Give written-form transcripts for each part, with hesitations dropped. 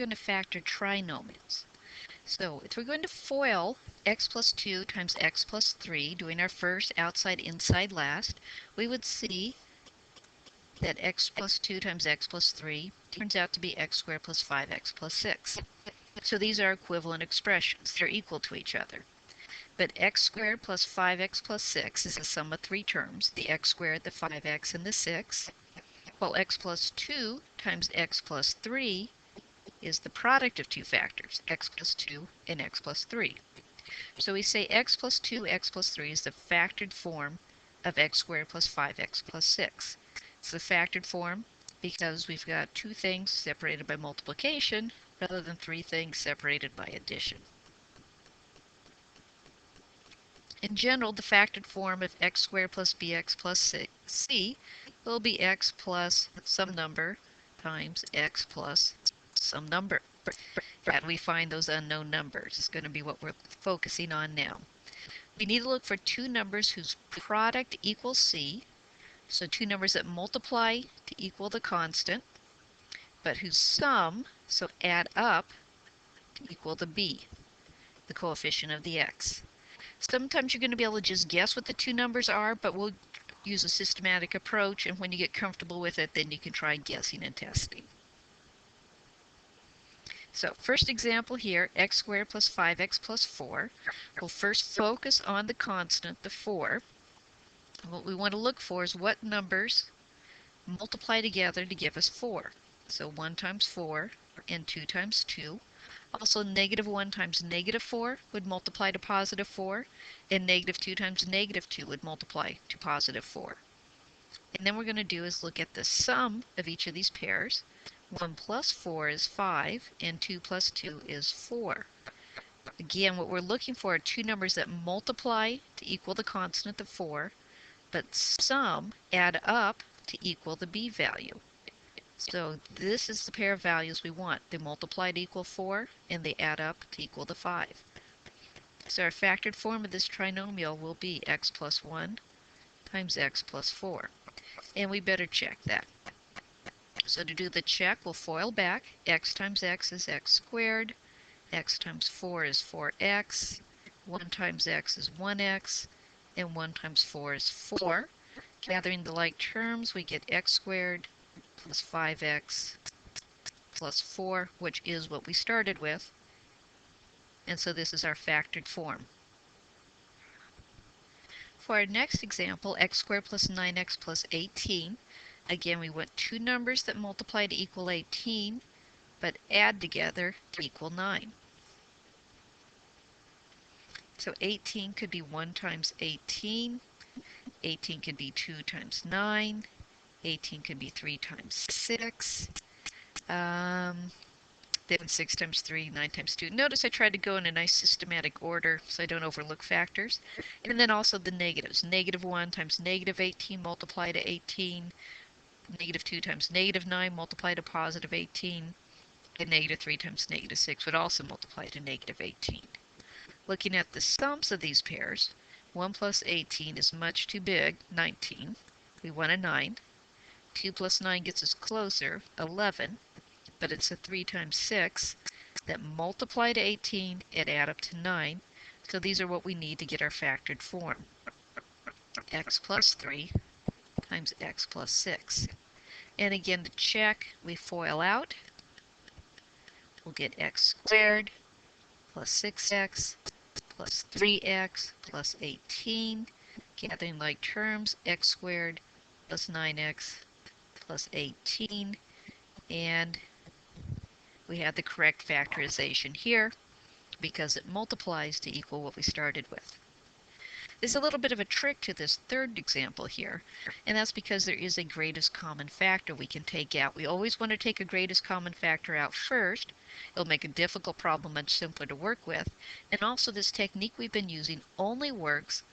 going to factor trinomials. So if we're going to FOIL x plus 2 times x plus 3, doing our first outside inside last, we would see that x plus 2 times x plus 3 turns out to be x squared plus 5x plus 6. So these are equivalent expressions. They're equal to each other. But x squared plus 5x plus 6 is the sum of three terms, the x squared, the 5x, and the 6, while x plus 2 times x plus 3 is the product of two factors, x plus 2 and x plus 3. So we say x plus 2, x plus 3 is the factored form of x squared plus 5x plus 6. It's the factored form because we've got two things separated by multiplication rather than three things separated by addition. In general, the factored form of x squared plus bx plus c will be x plus some number times x plus some number. How do we find those unknown numbers? It's going to be what we're focusing on now. We need to look for two numbers whose product equals c, so two numbers that multiply to equal the constant, but whose sum, so add up, to equal the b, the coefficient of the x. Sometimes you're going to be able to just guess what the two numbers are, but we'll use a systematic approach, and when you get comfortable with it, then you can try guessing and testing. So first example here, x squared plus 5x plus 4. We'll first focus on the constant, the 4. What we want to look for is what numbers multiply together to give us 4. So 1 times 4 and 2 times 2. Also, negative 1 times negative 4 would multiply to positive 4, and negative 2 times negative 2 would multiply to positive 4. And then what we're going to do is look at the sum of each of these pairs. 1 plus 4 is 5, and 2 plus 2 is 4. Again, what we're looking for are two numbers that multiply to equal the constant of 4, but sum, add up to equal the b value. So this is the pair of values we want. They multiply to equal 4, and they add up to equal the 5. So our factored form of this trinomial will be x plus 1 times x plus 4. And we better check that. So to do the check, we'll FOIL back. X times x is x squared. X times 4 is 4x. 1 times x is 1x. And 1 times 4 is 4. Gathering the like terms, we get x squared plus 5x plus 4, which is what we started with. And so this is our factored form. For our next example, x squared plus 9x plus 18. Again, we want two numbers that multiply to equal 18, but add together to equal 9. So 18 could be 1 times 18. 18 could be 2 times 9. 18 could be 3 times 6. Then 6 times 3, 9 times 2. Notice I tried to go in a nice systematic order so I don't overlook factors. And then also the negatives. Negative 1 times negative 18 multiply to 18. Negative 2 times negative 9 multiply to positive 18. And negative 3 times negative 6 would also multiply to negative 18. Looking at the sums of these pairs, 1 plus 18 is much too big, 19. We want a 9. 2 plus 9 gets us closer, 11. But it's a 3 times 6 that multiply to 18 and add up to 9. So these are what we need to get our factored form. X plus 3 times x plus 6. And again, to check, we FOIL out. We'll get x squared plus 6x plus 3x plus 18. Gathering like terms, x squared plus 9x plus 18. And we have the correct factorization here because it multiplies to equal what we started with. There's a little bit of a trick to this third example here, and that's because there is a greatest common factor we can take out. We always want to take a greatest common factor out first. It'll make a difficult problem much simpler to work with. And also this technique we've been using only works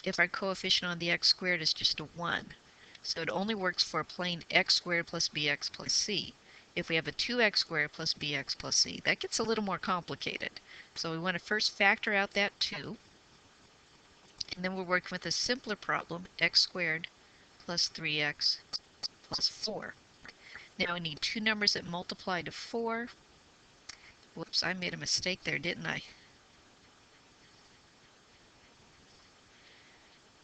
if our coefficient on the x squared is just a 1. So it only works for a plain x squared plus bx plus c. If we have a 2x squared plus bx plus c, that gets a little more complicated. So we want to first factor out that 2. And then we're working with a simpler problem, x squared plus 3x plus 4. Now we need two numbers that multiply to 4, Whoops, I made a mistake there, didn't I?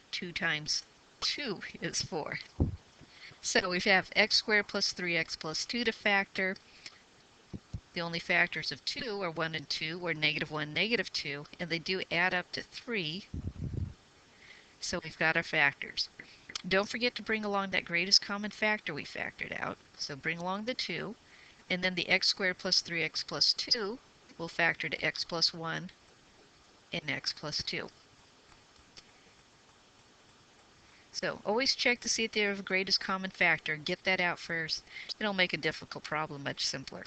2 times 2 is 4. So we have x squared plus 3x plus 2 to factor. The only factors of 2 are 1 and 2, or negative 1, negative 2, and they do add up to 3. So we've got our factors. Don't forget to bring along that greatest common factor we factored out. So bring along the 2, and then the x squared plus 3x plus 2 will factor to x plus 1 and x plus 2. So always check to see if they have a greatest common factor. Get that out first. It'll make a difficult problem much simpler.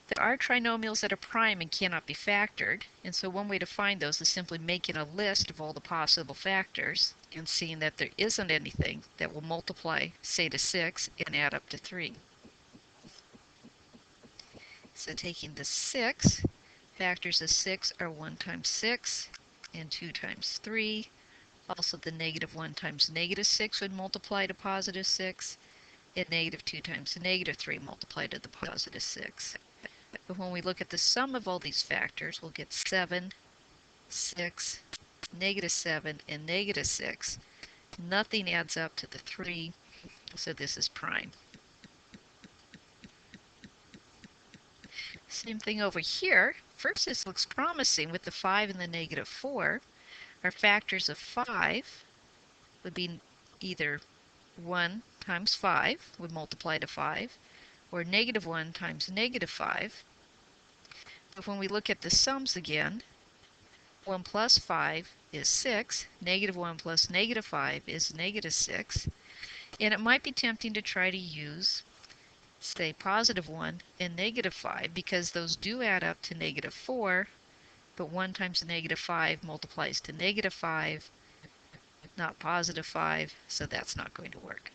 There are trinomials that are prime and cannot be factored, and so one way to find those is simply making a list of all the possible factors and seeing that there isn't anything that will multiply, say, to 6 and add up to 3. So taking the 6, factors of 6 are 1 times 6 and 2 times 3. Also, the negative 1 times negative 6 would multiply to positive 6, and negative 2 times negative 3 multiplied to the positive 6. But when we look at the sum of all these factors, we'll get 7, 6, negative 7, and negative 6. Nothing adds up to the 3, so this is prime. Same thing over here. First, this looks promising with the 5 and the negative 4. Our factors of 5 would be either 1 times 5 would multiply to 5, or negative 1 times negative 5. But when we look at the sums again, 1 plus 5 is 6, negative 1 plus negative 5 is negative 6, and it might be tempting to try to use, say, positive 1 and negative 5, because those do add up to negative 4, but 1 times negative 5 multiplies to negative 5, not positive 5, so that's not going to work.